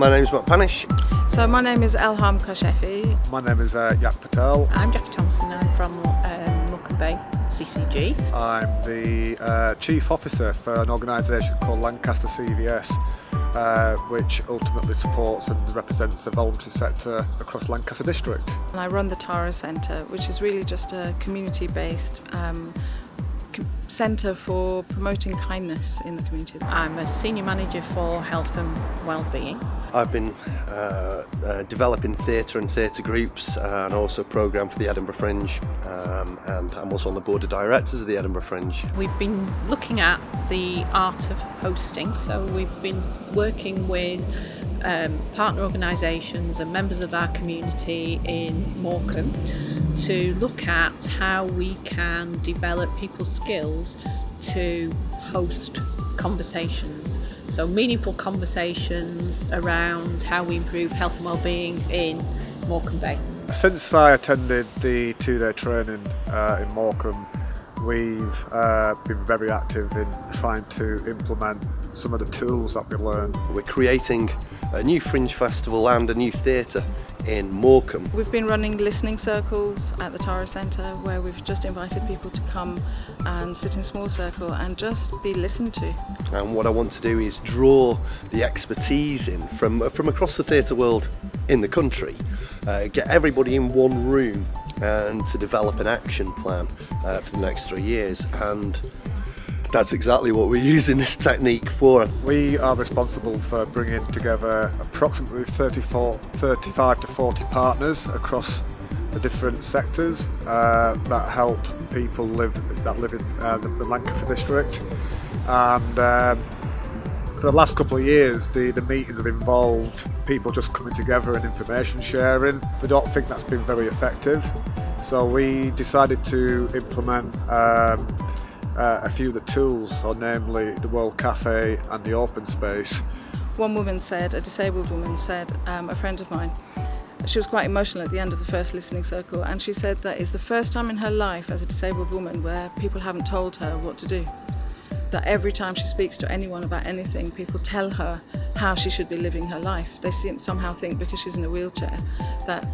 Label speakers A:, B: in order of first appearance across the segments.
A: My name's Matt Panish.
B: So my name is Elham Kashefi.
C: My name is Yak Patel.
D: I'm Jackie Thompson and I'm from Morecambe Bay CCG.
C: I'm the Chief Officer for an organisation called Lancaster CVS, which ultimately supports and represents the voluntary sector across Lancaster District.
B: And I run the Tara Centre, which is really just a community-based centre for promoting kindness in the community.
D: I'm a Senior Manager for Health and Wellbeing.
A: I've been developing theatre and theatre groups and also programme for the Edinburgh Fringe, and I'm also on the board of directors of the Edinburgh Fringe.
D: We've been looking at the art of hosting, so we've been working with partner organisations and members of our community in Morecambe to look at how we can develop people's skills to host conversations. So meaningful conversations around how we improve health and wellbeing in Morecambe Bay.
C: Since I attended the 2-day training in Morecambe, we've been very active in trying to implement some of the tools that we learned.
A: We're creating a new Fringe Festival and a new theatre in Morecambe.
B: We've been running listening circles at the Tara Centre where we've just invited people to come and sit in a small circle and just be listened to.
A: And what I want to do is draw the expertise in from across the theatre world in the country, get everybody in one room and to develop an action plan for the next 3 years, and that's exactly what we're using this technique for.
C: We are responsible for bringing together approximately 35 to 40 partners across the different sectors that help people live in the Lancaster district. And for the last couple of years, the meetings have involved people just coming together and information sharing. We don't think that's been very effective, so we decided to implement a few of the tools, so namely the World Cafe and the open space.
B: One woman said, a disabled woman said, a friend of mine, she was quite emotional at the end of the first listening circle, and she said that it's the first time in her life as a disabled woman where people haven't told her what to do. That every time she speaks to anyone about anything, people tell her how she should be living her life. They somehow think because she's in a wheelchair that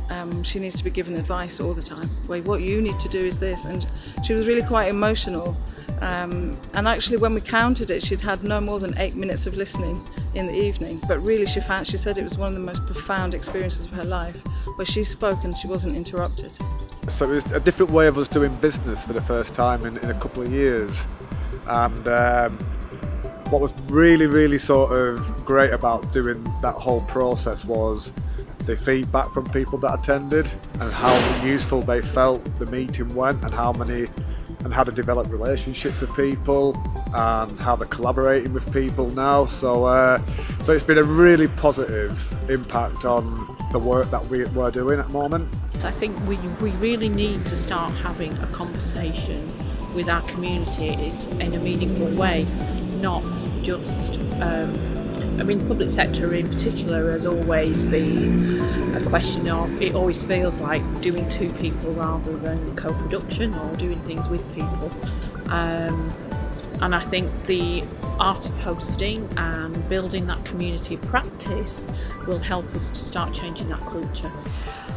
B: she needs to be given advice all the time. Well, what you need to do is this, and she was really quite emotional. And actually when we counted it, she'd had no more than 8 minutes of listening in the evening, but really she said it was one of the most profound experiences of her life, where she spoke and she wasn't interrupted.
C: So it was a different way of us doing business for the first time in a couple of years. And what was really sort of great about doing that whole process was the feedback from people that attended and how useful they felt the meeting went, and how to develop relationships with people and how they're collaborating with people now. So it's been a really positive impact on the work that we're doing at the moment.
D: I think we really need to start having a conversation with our community in a meaningful way, not just the public sector in particular has always been a question of, it always feels like doing to people rather than co-production or doing things with people. And I think the art of hosting and building that community practice will help us to start changing that culture.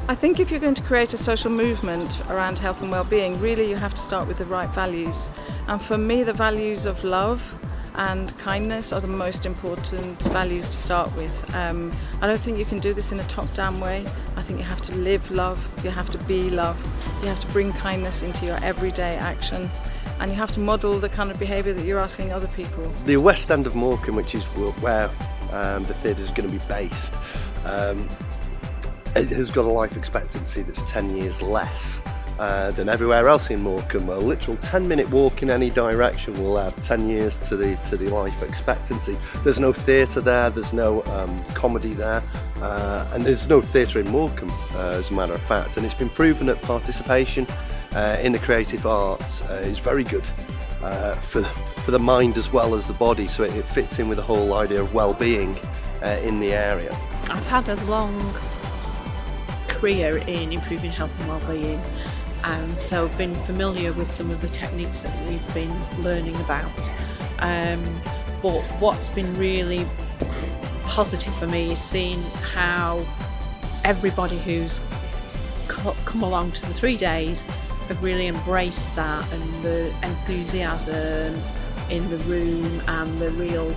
B: I think if you're going to create a social movement around health and well-being, really you have to start with the right values. And for me, the values of love and kindness are the most important values to start with. I don't think you can do this in a top-down way. I think you have to live love, you have to be love, you have to bring kindness into your everyday action, and you have to model the kind of behaviour that you're asking other people.
A: The West End of Morecambe, which is where the theatre is going to be based, it has got a life expectancy that's 10 years less than everywhere else in Morecambe. A literal 10-minute walk in any direction will add 10 years to the life expectancy. There's no theatre there, there's no comedy there, and there's no theatre in Morecambe, as a matter of fact. And it's been proven that participation in the creative arts is very good for the mind as well as the body, so it fits in with the whole idea of well-being in the area.
D: I've had a long career in improving health and well-being, and so I've been familiar with some of the techniques that we've been learning about. But what's been really positive for me is seeing how everybody who's come along to the 3 days have really embraced that, and the enthusiasm in the room and the real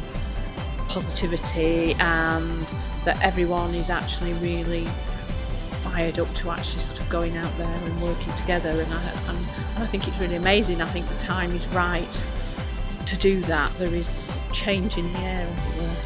D: positivity, and that everyone is actually really fired up to actually sort of going out there and working together, and I think it's really amazing. I think the time is right to do that. There is change in the air, as it were.